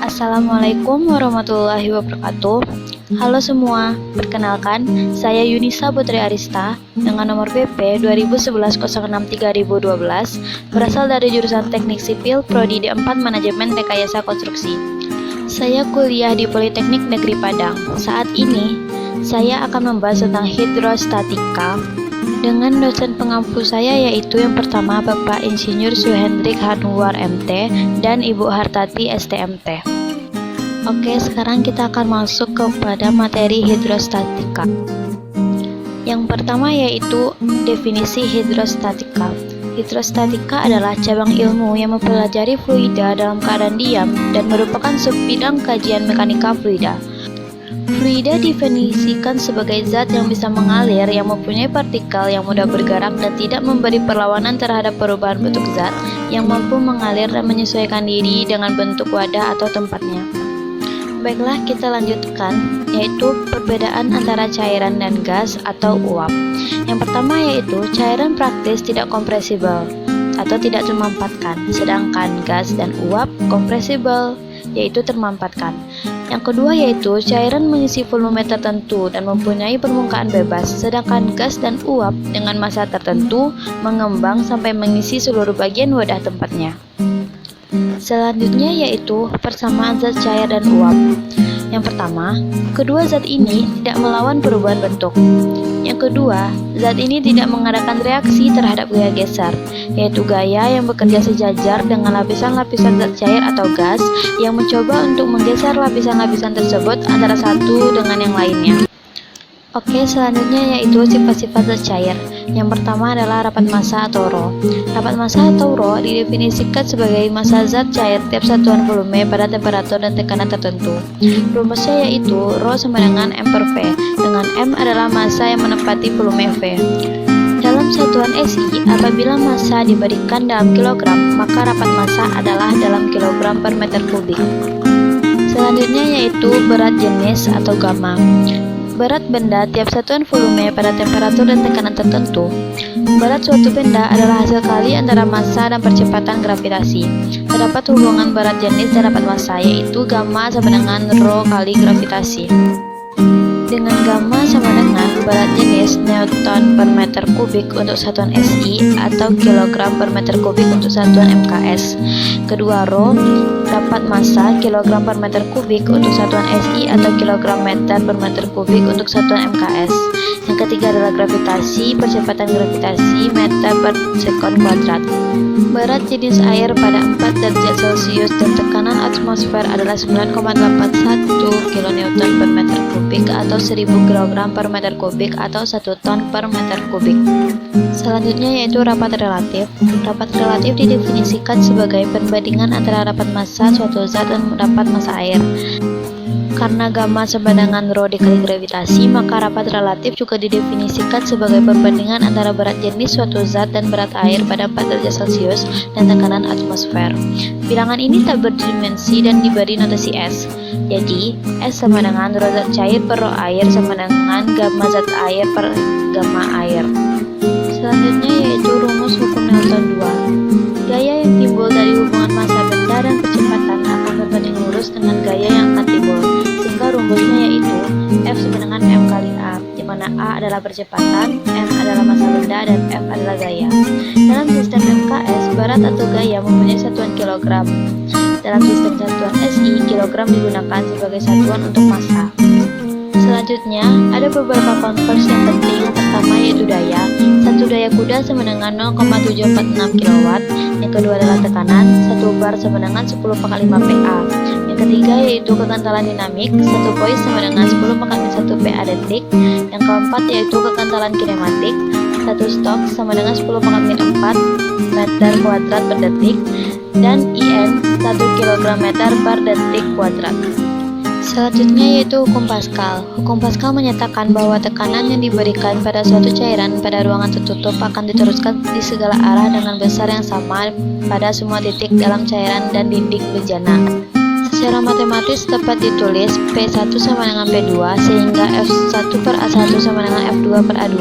Assalamualaikum warahmatullahi wabarakatuh. Halo semua, perkenalkan saya Yunisa Putri Arista dengan nomor BP 2011-06-3012, berasal dari jurusan Teknik Sipil Prodi D4 Manajemen Rekayasa Konstruksi. Saya kuliah di Politeknik Negeri Padang. Saat ini saya akan membahas tentang hidrostatika dengan dosen pengampu saya, yaitu yang pertama Bapak Insinyur Suhendrik Hanwar MT dan Ibu Hartati STMT. Oke, sekarang kita akan masuk kepada materi hidrostatika. Yang pertama yaitu definisi hidrostatika. Hidrostatika adalah cabang ilmu yang mempelajari fluida dalam keadaan diam dan merupakan subbidang kajian mekanika fluida. Fluida definisikan sebagai zat yang bisa mengalir, yang mempunyai partikel yang mudah bergerak dan tidak memberi perlawanan terhadap perubahan bentuk zat, yang mampu mengalir dan menyesuaikan diri dengan bentuk wadah atau tempatnya. Baiklah, kita lanjutkan, yaitu perbedaan antara cairan dan gas atau uap. Yang pertama yaitu cairan praktis tidak kompresibel atau tidak termampatkan, sedangkan gas dan uap kompresibel, yaitu termampatkan. Yang kedua yaitu cairan mengisi volume tertentu dan mempunyai permukaan bebas, sedangkan gas dan uap dengan massa tertentu mengembang sampai mengisi seluruh bagian wadah tempatnya. Selanjutnya yaitu persamaan zat cair dan uap. Yang pertama, kedua zat ini tidak melawan perubahan bentuk. Yang kedua, zat ini tidak mengadakan reaksi terhadap gaya geser, yaitu gaya yang bekerja sejajar dengan lapisan-lapisan zat cair atau gas yang mencoba untuk menggeser lapisan-lapisan tersebut antara satu dengan yang lainnya. Oke, selanjutnya yaitu sifat-sifat zat cair. Yang pertama adalah rapat massa atau Rho. Rapat massa atau Rho didefinisikan sebagai massa zat cair tiap satuan volume pada temperatur dan tekanan tertentu. Rumusnya yaitu Rho sama dengan M per V, dengan M adalah massa yang menempati volume V. Dalam satuan SI, apabila massa diberikan dalam kilogram, maka rapat massa adalah dalam kilogram per meter kubik. Selanjutnya yaitu berat jenis atau gamma. Berat benda tiap satuan volume pada temperatur dan tekanan tertentu. Berat suatu benda adalah hasil kali antara massa dan percepatan gravitasi. Terdapat hubungan berat jenis dan rapat massa, yaitu gamma sama dengan Rho kali gravitasi. Dengan gamma sama dengan berat jenis Newton per meter kubik untuk satuan SI atau kilogram per meter kubik untuk satuan MKS. Kedua Rho, rapat massa kilogram per meter kubik untuk satuan SI atau kilogram meter per meter kubik untuk satuan MKS. Yang ketiga adalah gravitasi, percepatan gravitasi meter per sekon kuadrat. Berat jenis air pada 4 derajat Celcius dan tekanan atmosfer adalah 9,81 kN per meter kubik atau 1000 kg per meter kubik atau 1 ton per meter kubik. Selanjutnya yaitu rapat relatif. Rapat relatif didefinisikan sebagai perbandingan antara rapat massa suatu zat dan rapat massa air. Karena gamma sama dengan Rho dikali gravitasi, maka rapat relatif juga didefinisikan sebagai perbandingan antara berat jenis suatu zat dan berat air pada 4 derajat Celcius dan tekanan atmosfer. Bilangan ini tak berdimensi dan diberi notasi S. Jadi, S sama dengan Rho zat cair per Rho air sama dengan gamma zat air per gamma air. Selanjutnya yaitu rumus hukum Newton 2. Gaya yang timbul dari hubungan massa benda dan percepatan akan berbanding lurus dengan gaya yang akan timbul, sehingga rumusnya yaitu F sama dengan M kali A, di mana A adalah percepatan, M adalah massa benda, dan F adalah gaya. Dalam sistem MKS, berat atau gaya mempunyai satuan kilogram. Dalam sistem satuan SI, kilogram digunakan sebagai satuan untuk massa. Selanjutnya, ada beberapa converse yang penting. Yang pertama yaitu daya. Satu daya kuda sama dengan 0,746 kW. Yang kedua adalah tekanan. 1 bar sama dengan 10 pangkat 5 PA. Yang ketiga yaitu kekantalan dinamik. 1 poise sama dengan 10 pangkat 1 PA detik. Yang keempat yaitu kekantalan kinematik. 1 stok sama dengan 10 pangkat 4 meter kuadrat per detik. Dan IN 1 kg meter per detik kuadrat. Selanjutnya yaitu hukum Pascal. Hukum Pascal menyatakan bahwa tekanan yang diberikan pada suatu cairan pada ruangan tertutup akan diteruskan di segala arah dengan besar yang sama pada semua titik dalam cairan dan dinding bejana. Secara matematis dapat ditulis P1 sama dengan P2 sehingga F1 per A1 sama dengan F2 per A2.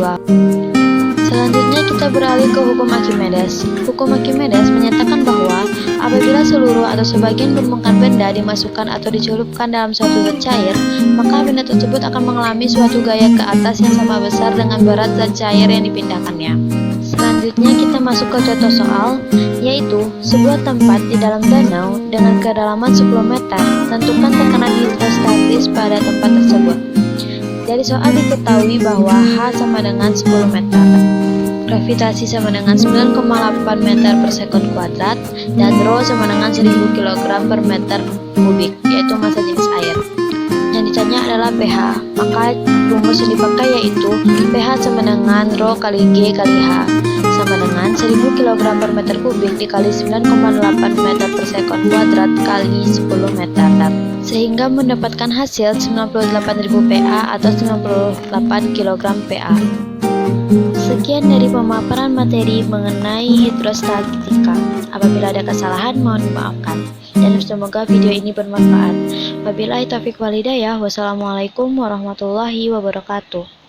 Selanjutnya kita beralih ke hukum Archimedes. Hukum Archimedes menyatakan bahwa Apabila seluruh atau sebagian permukaan benda dimasukkan atau dicelupkan dalam suatu zat cair, maka benda tersebut akan mengalami suatu gaya ke atas yang sama besar dengan berat zat cair yang dipindahkannya. Selanjutnya kita masuk ke contoh soal, yaitu sebuah tempat di dalam danau dengan kedalaman 10 meter. Tentukan tekanan hidrostatis pada tempat tersebut. Dari soal diketahui bahwa H sama dengan 10 meter, gravitasi sama dengan 9,8 meter per sekon kuadrat, dan Rho sama dengan 1000 kg per meter kubik, yaitu massa jenis air. Yang ditanya adalah pH, maka rumus yang dipakai yaitu pH sama dengan Rho kali G kali H sama dengan 1000 kg per meter kubik dikali 9,8 meter per sekon kuadrat kali 10 meter, sehingga mendapatkan hasil 98.000 PA atau 98 kg PA. Sekian dari pemaparan materi mengenai hidrostatika. Apabila ada kesalahan mohon dimaafkan, dan semoga video ini bermanfaat. Wabillahi taufiq wal hidayah. Wassalamualaikum warahmatullahi wabarakatuh.